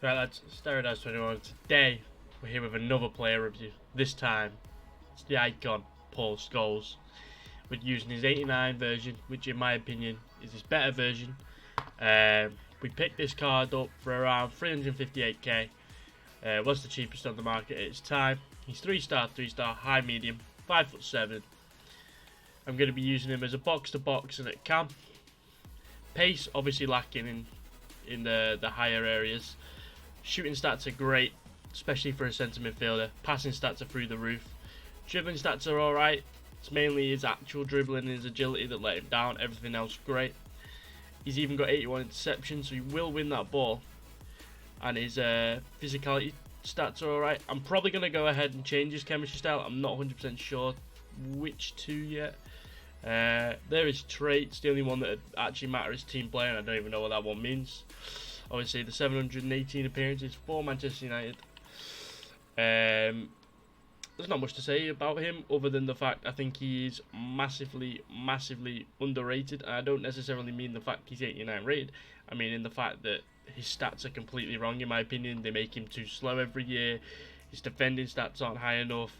Right, lads, Stereodize 21. Today, we're here with another player review. This time, it's the icon, Paul Scholes. We're using his 89 version, which in my opinion is his better version. We picked this card up for around 358k. Was the cheapest on the market at its time. He's 3-star, high medium, 5'7". I'm going to be using him as a box-to-box and at cam. Pace obviously lacking in the higher areas. Shooting stats are great, especially for a centre midfielder. Passing stats are through the roof. Dribbling stats are alright. It's mainly his actual dribbling and his agility that let him down. Everything else great. He's even got 81 interceptions, so he will win that ball. And his physicality stats are alright. I'm probably going to go ahead and change his chemistry style. I'm not 100% sure which two yet. There is traits. The only one that actually matters is team player, and I don't even know what that one means. Obviously, the 718 appearances for Manchester United. There's not much to say about him other than the fact I think he is massively underrated. And I don't necessarily mean the fact he's 89 rated. I mean in the fact that his stats are completely wrong in my opinion. They make him too slow every year. His defending stats aren't high enough.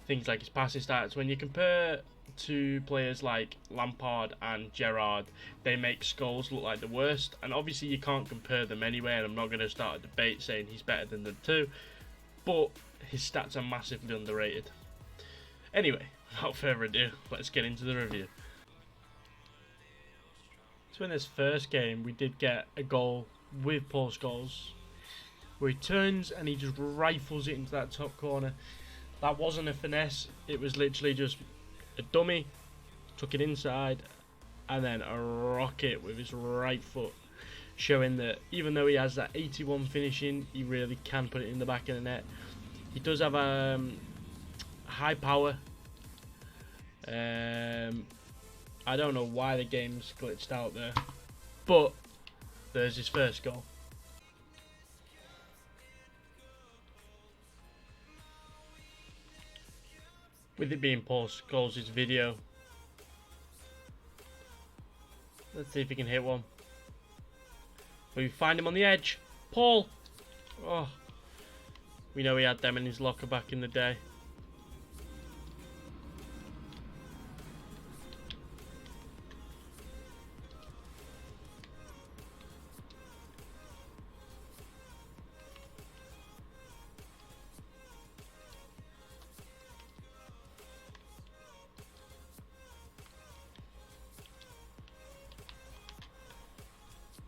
Things like his passing stats. When you compare to players like Lampard and Gerrard, they make Scholes look like the worst, and obviously you can't compare them anyway, and I'm not going to start a debate saying he's better than them too, but his stats are massively underrated. Anyway, without further ado, let's get into the review. So in this first game we did get a goal with Paul Scholes where he turns and he just rifles it into that top corner. That wasn't a finesse, it was literally just a dummy, took it inside, and then a rocket with his right foot, showing that even though he has that 81 finishing, he really can put it in the back of the net. He does have high power. I don't know why the game's glitched out there, but there's his first goal. With it being Paul Scholes' video, let's see if he can hit one. We find him on the edge. Paul! Oh, we know he had them in his locker back in the day.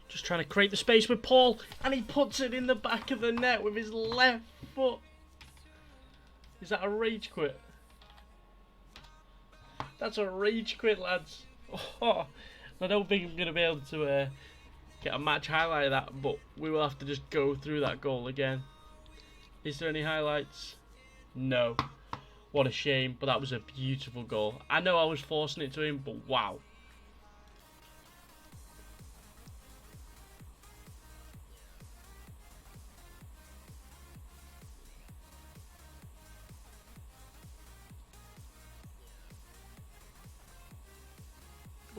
Just trying to create the space with Paul, and he puts it in the back of the net with his left foot. Is that a rage quit? That's a rage quit, lads. Oh, I don't think I'm going to be able to get a match highlight of that, but we will have to just go through that goal again. Is there any highlights? No. What a shame, but that was a beautiful goal. I know I was forcing it to him, but wow.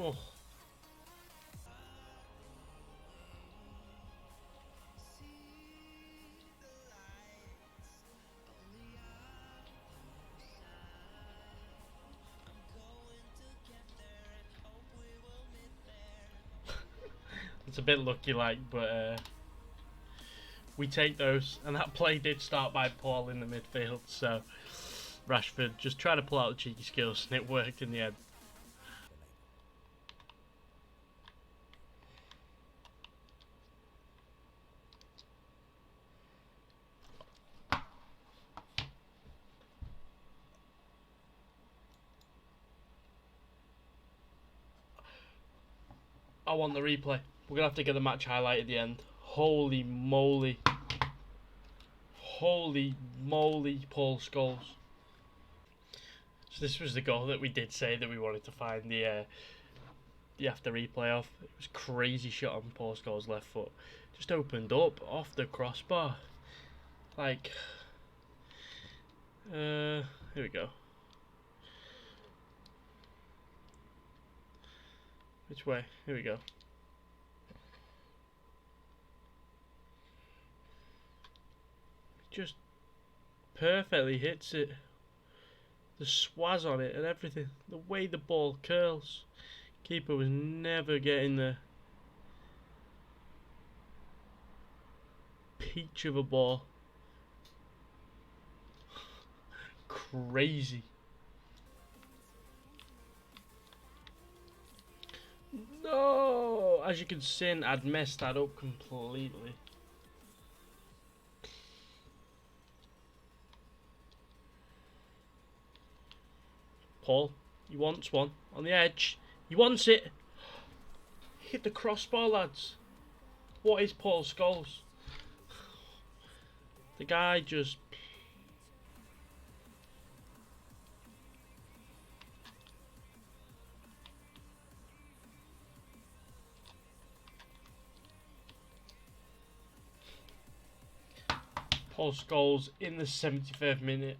Oh. It's a bit lucky like, but we take those, and that play did start by Paul in the midfield, so Rashford just trying to pull out the cheeky skills, and it worked in the end. I want the replay. We're going to have to get the match highlight at the end. Holy moly. Holy moly, Paul Scholes. So this was the goal that we did say that we wanted to find the after replay off. It was a crazy shot on Paul Scholes' left foot. Just opened up off the crossbar. Like, here we go. Which way? Here we go. just perfectly hits it. The swaz on it and everything. The way the ball curls. Keeper was never getting the peach of a ball. Crazy. No! As you can see, I'd messed that up completely. Paul, he wants one on the edge. He wants it. Hit the crossbar, lads. What is Paul Scholes? The guy just... Paul Scholes in the 75th minute.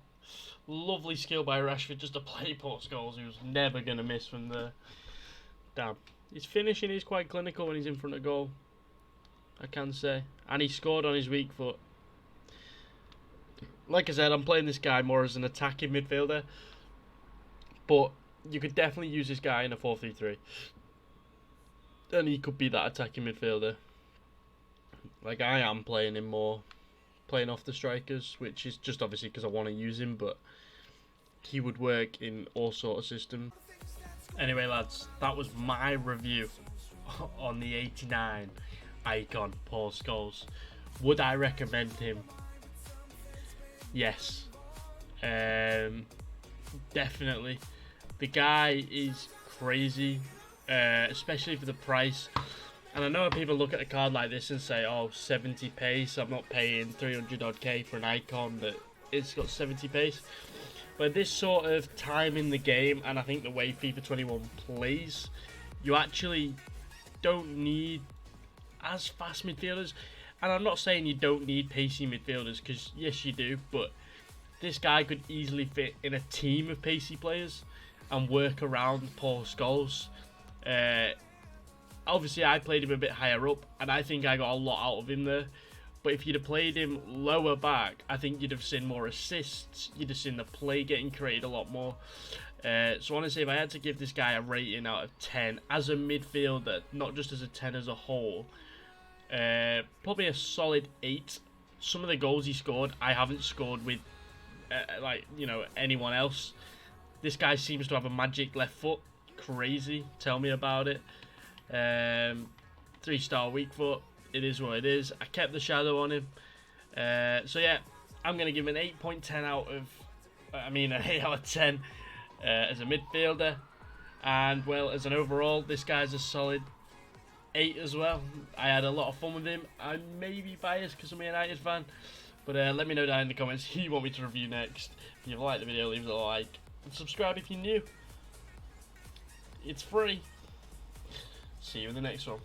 Lovely skill by Rashford just to play Paul Scholes, who was never going to miss from there. Damn. His finishing is quite clinical when he's in front of goal, I can say. And he scored on his weak foot. Like I said, I'm playing this guy more as an attacking midfielder. But you could definitely use this guy in a 4-3-3. And he could be that attacking midfielder. Like I am playing him more. Playing off the strikers, which is just obviously because I want to use him, but he would work in all sort of systems. Anyway, lads, that was my review on the 89 icon Paul Scholes. Would I recommend him? Yes, definitely. The guy is crazy, especially for the price. And I know people look at a card like this and say, oh, 70 pace, I'm not paying 300 odd K for an icon that it's got 70 pace. But this sort of time in the game, and I think the way FIFA 21 plays, you actually don't need as fast midfielders. And I'm not saying you don't need pacey midfielders, because yes you do, but this guy could easily fit in a team of pacey players and work around Paul Scholes. Obviously, I played him a bit higher up, and I think I got a lot out of him there. But if you'd have played him lower back, I think you'd have seen more assists. You'd have seen the play getting created a lot more. So honestly, if I had to give this guy a rating out of 10 as a midfielder, not just as a 10 as a whole, probably a solid 8. Some of the goals he scored, I haven't scored with, anyone else. This guy seems to have a magic left foot. Crazy. Tell me about it. 3-star weak foot. It is what it is. I kept the shadow on him. So yeah, I'm going to give him an 8.10 out of... an 8 out of 10 as a midfielder. And, well, as an overall, this guy's a solid 8 as well. I had a lot of fun with him. I may be biased because I'm a United fan. But let me know down in the comments who you want me to review next. If you've liked the video, leave a like. And subscribe if you're new. It's free. See you in the next one.